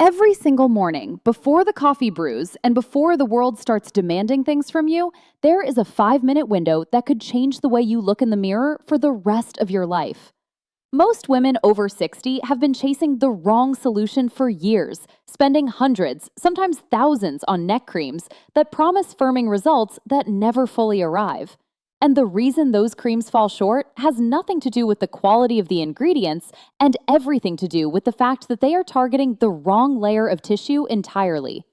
Every single morning, before the coffee brews and before the world starts demanding things from you, there is a 5-minute window that could change the way you look in the mirror for the rest of your life. Most women over 60 have been chasing the wrong solution for years, spending hundreds, sometimes thousands on neck creams that promise firming results that never fully arrive. And the reason those creams fall short has nothing to do with the quality of the ingredients and everything to do with the fact that they are targeting the wrong layer of tissue entirely.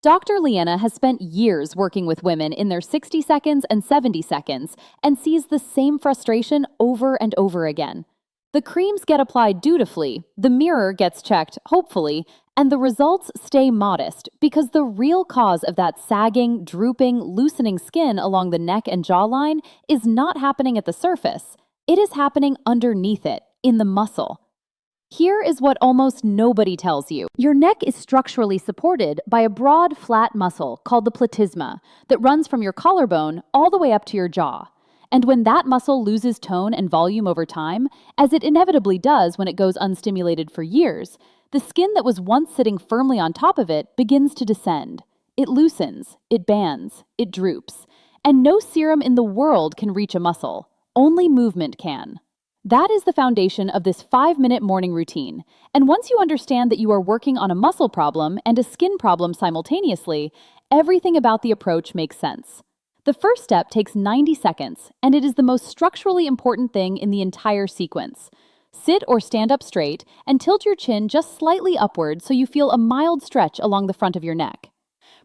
Dr. Leana has spent years working with women in their 60 seconds and 70 seconds and sees the same frustration over and over again. The creams get applied dutifully, the mirror gets checked, hopefully, and the results stay modest because the real cause of that sagging, drooping, loosening skin along the neck and jawline is not happening at the surface. It is happening underneath it, in the muscle. Here is what almost nobody tells you. Your neck is structurally supported by a broad, flat muscle called the platysma that runs from your collarbone all the way up to your jaw. And when that muscle loses tone and volume over time, as it inevitably does when it goes unstimulated for years, the skin that was once sitting firmly on top of it begins to descend. It loosens, it bands, it droops. And no serum in the world can reach a muscle. Only movement can. That is the foundation of this 5-minute morning routine. And once you understand that you are working on a muscle problem and a skin problem simultaneously, everything about the approach makes sense. The first step takes 90 seconds, and it is the most structurally important thing in the entire sequence. Sit or stand up straight and tilt your chin just slightly upward so you feel a mild stretch along the front of your neck.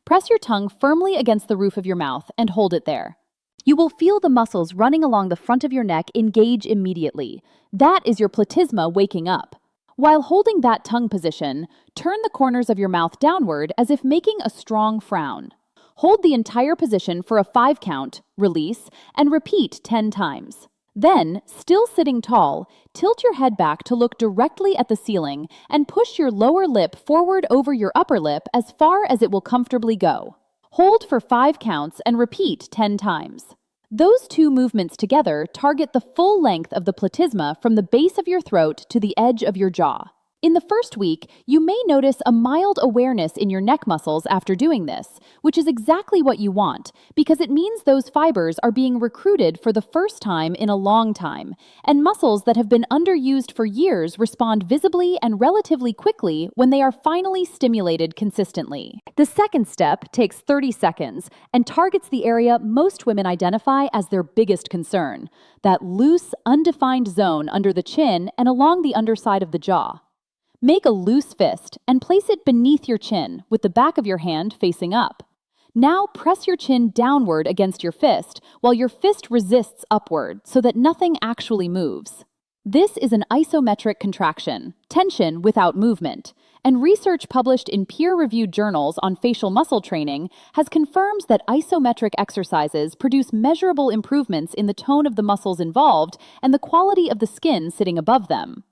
Press your tongue firmly against the roof of your mouth and hold it there. You will feel the muscles running along the front of your neck engage immediately. That is your platysma waking up. While holding that tongue position, turn the corners of your mouth downward as if making a strong frown. Hold the entire position for a 5 count, release, and repeat 10 times. Then, still sitting tall, tilt your head back to look directly at the ceiling and push your lower lip forward over your upper lip as far as it will comfortably go. Hold for 5 counts and repeat 10 times. Those two movements together target the full length of the platysma from the base of your throat to the edge of your jaw. In the first week, you may notice a mild awareness in your neck muscles after doing this, which is exactly what you want, because it means those fibers are being recruited for the first time in a long time, and muscles that have been underused for years respond visibly and relatively quickly when they are finally stimulated consistently. The second step takes 30 seconds and targets the area most women identify as their biggest concern, that loose, undefined zone under the chin and along the underside of the jaw. Make a loose fist and place it beneath your chin with the back of your hand facing up. Now press your chin downward against your fist while your fist resists upward so that nothing actually moves. This is an isometric contraction, tension without movement, and research published in peer-reviewed journals on facial muscle training has confirmed that isometric exercises produce measurable improvements in the tone of the muscles involved and the quality of the skin sitting above them.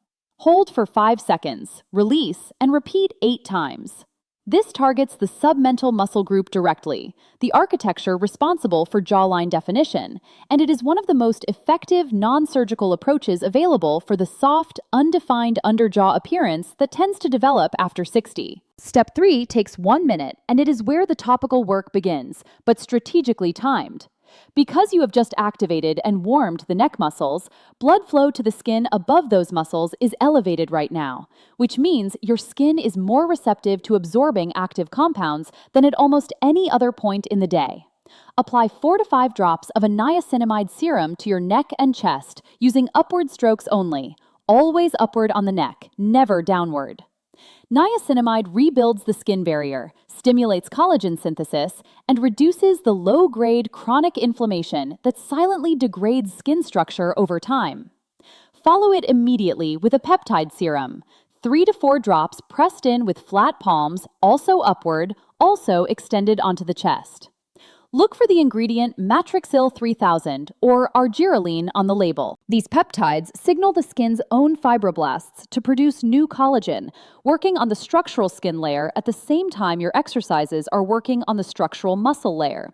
Hold for 5 seconds, release, and repeat 8 times. This targets the submental muscle group directly, the architecture responsible for jawline definition, and it is one of the most effective non-surgical approaches available for the soft, undefined underjaw appearance that tends to develop after 60. Step 3 takes 1 minute, and it is where the topical work begins, but strategically timed. Because you have just activated and warmed the neck muscles, blood flow to the skin above those muscles is elevated right now, which means your skin is more receptive to absorbing active compounds than at almost any other point in the day. Apply 4 to 5 drops of a niacinamide serum to your neck and chest using upward strokes only, always upward on the neck, never downward. Niacinamide rebuilds the skin barrier, stimulates collagen synthesis, and reduces the low-grade chronic inflammation that silently degrades skin structure over time. Follow it immediately with a peptide serum, 3 to 4 drops pressed in with flat palms, also upward, also extended onto the chest. Look for the ingredient Matrixyl 3000 or argireline on the label. These peptides signal the skin's own fibroblasts to produce new collagen, working on the structural skin layer at the same time your exercises are working on the structural muscle layer.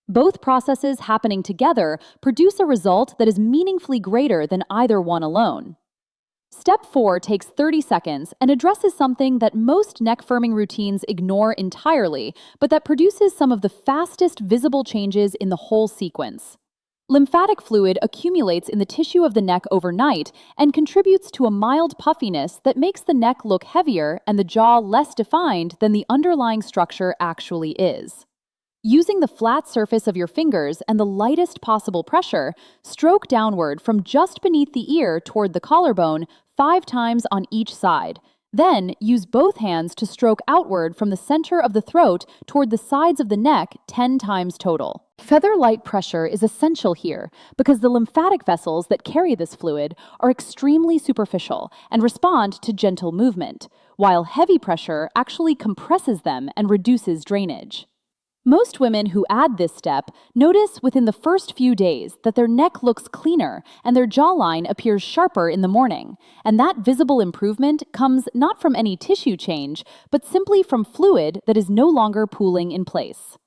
Both processes happening together produce a result that is meaningfully greater than either one alone. Step 4 takes 30 seconds and addresses something that most neck firming routines ignore entirely, but that produces some of the fastest visible changes in the whole sequence. Lymphatic fluid accumulates in the tissue of the neck overnight and contributes to a mild puffiness that makes the neck look heavier and the jaw less defined than the underlying structure actually is. Using the flat surface of your fingers and the lightest possible pressure, stroke downward from just beneath the ear toward the collarbone 5 times on each side. Then, use both hands to stroke outward from the center of the throat toward the sides of the neck 10 times total. Feather-light pressure is essential here because the lymphatic vessels that carry this fluid are extremely superficial and respond to gentle movement, while heavy pressure actually compresses them and reduces drainage. Most women who add this step notice within the first few days that their neck looks cleaner and their jawline appears sharper in the morning, and that visible improvement comes not from any tissue change, but simply from fluid that is no longer pooling in place.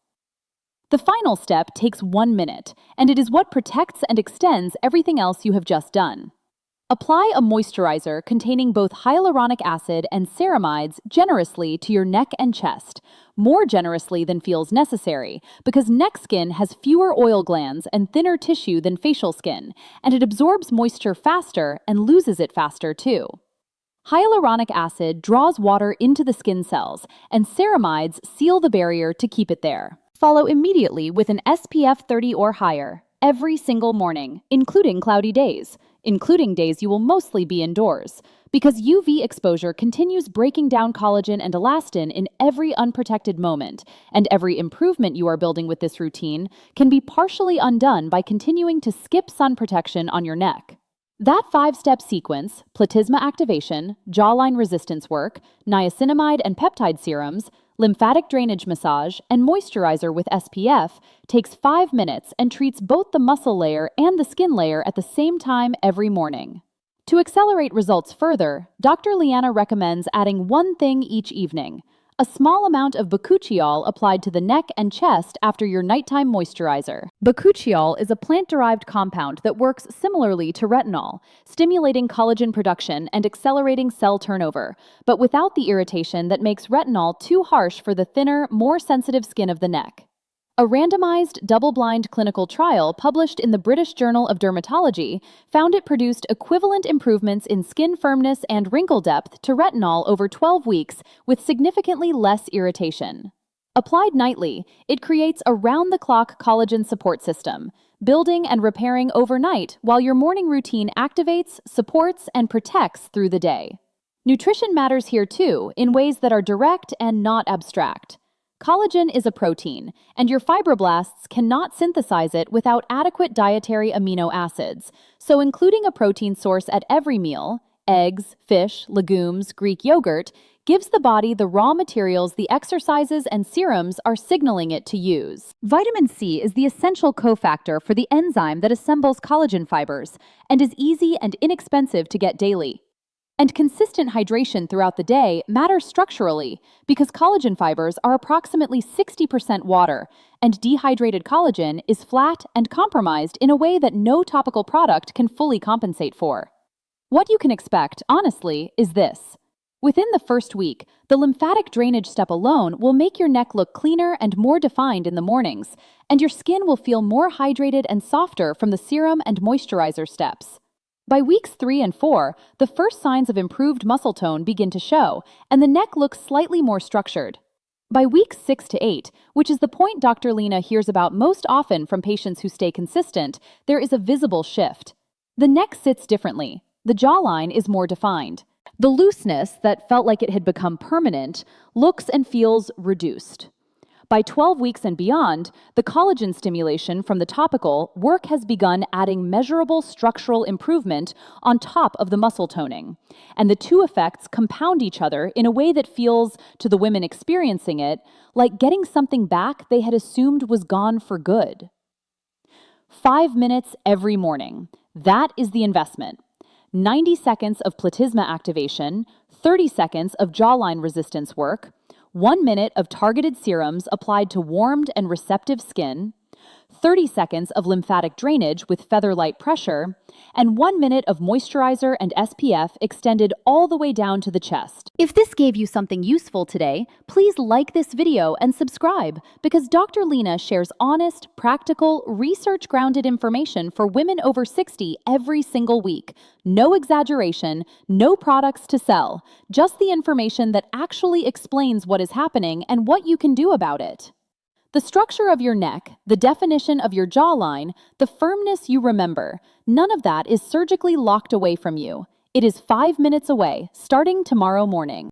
The final step takes 1 minute, and it is what protects and extends everything else you have just done. Apply a moisturizer containing both hyaluronic acid and ceramides generously to your neck and chest, more generously than feels necessary, because neck skin has fewer oil glands and thinner tissue than facial skin, and it absorbs moisture faster and loses it faster too. Hyaluronic acid draws water into the skin cells, and ceramides seal the barrier to keep it there. Follow immediately with an SPF 30 or higher, every single morning, including cloudy days. Including days you will mostly be indoors, because UV exposure continues breaking down collagen and elastin in every unprotected moment, and every improvement you are building with this routine can be partially undone by continuing to skip sun protection on your neck. That 5-step sequence, platysma activation, jawline resistance work, niacinamide and peptide serums, lymphatic drainage massage, and moisturizer with SPF, takes 5 minutes and treats both the muscle layer and the skin layer at the same time every morning. To accelerate results further, DoctorLeana recommends adding one thing each evening: a small amount of bakuchiol applied to the neck and chest after your nighttime moisturizer. Bakuchiol is a plant-derived compound that works similarly to retinol, stimulating collagen production and accelerating cell turnover, but without the irritation that makes retinol too harsh for the thinner, more sensitive skin of the neck. A randomized, double-blind clinical trial published in the British Journal of Dermatology found it produced equivalent improvements in skin firmness and wrinkle depth to retinol over 12 weeks with significantly less irritation. Applied nightly, it creates a round-the-clock collagen support system, building and repairing overnight while your morning routine activates, supports, and protects through the day. Nutrition matters here too, in ways that are direct and not abstract. Collagen is a protein, and your fibroblasts cannot synthesize it without adequate dietary amino acids, so including a protein source at every meal, eggs, fish, legumes, Greek yogurt, gives the body the raw materials the exercises and serums are signaling it to use. Vitamin C is the essential cofactor for the enzyme that assembles collagen fibers, and is easy and inexpensive to get daily. And consistent hydration throughout the day matters structurally because collagen fibers are approximately 60% water, and dehydrated collagen is flat and compromised in a way that no topical product can fully compensate for. What you can expect, honestly, is this. Within the first week, the lymphatic drainage step alone will make your neck look cleaner and more defined in the mornings, and your skin will feel more hydrated and softer from the serum and moisturizer steps. By weeks 3 and 4, the first signs of improved muscle tone begin to show, and the neck looks slightly more structured. By weeks 6 to 8, which is the point DoctorLeana hears about most often from patients who stay consistent, there is a visible shift. The neck sits differently. The jawline is more defined. The looseness that felt like it had become permanent looks and feels reduced. By 12 weeks and beyond, the collagen stimulation from the topical work has begun adding measurable structural improvement on top of the muscle toning. And the two effects compound each other in a way that feels, to the women experiencing it, like getting something back they had assumed was gone for good. 5 minutes every morning. That is the investment. 90 seconds of platysma activation, 30 seconds of jawline resistance work, 1 minute of targeted serums applied to warmed and receptive skin, 30 seconds of lymphatic drainage with featherlight pressure, and 1 minute of moisturizer and SPF extended all the way down to the chest. If this gave you something useful today, please like this video and subscribe, because Dr. Leana shares honest, practical, research-grounded information for women over 60 every single week. No exaggeration, no products to sell, just the information that actually explains what is happening and what you can do about it. The structure of your neck, the definition of your jawline, the firmness you remember, none of that is surgically locked away from you. It is 5 minutes away, starting tomorrow morning.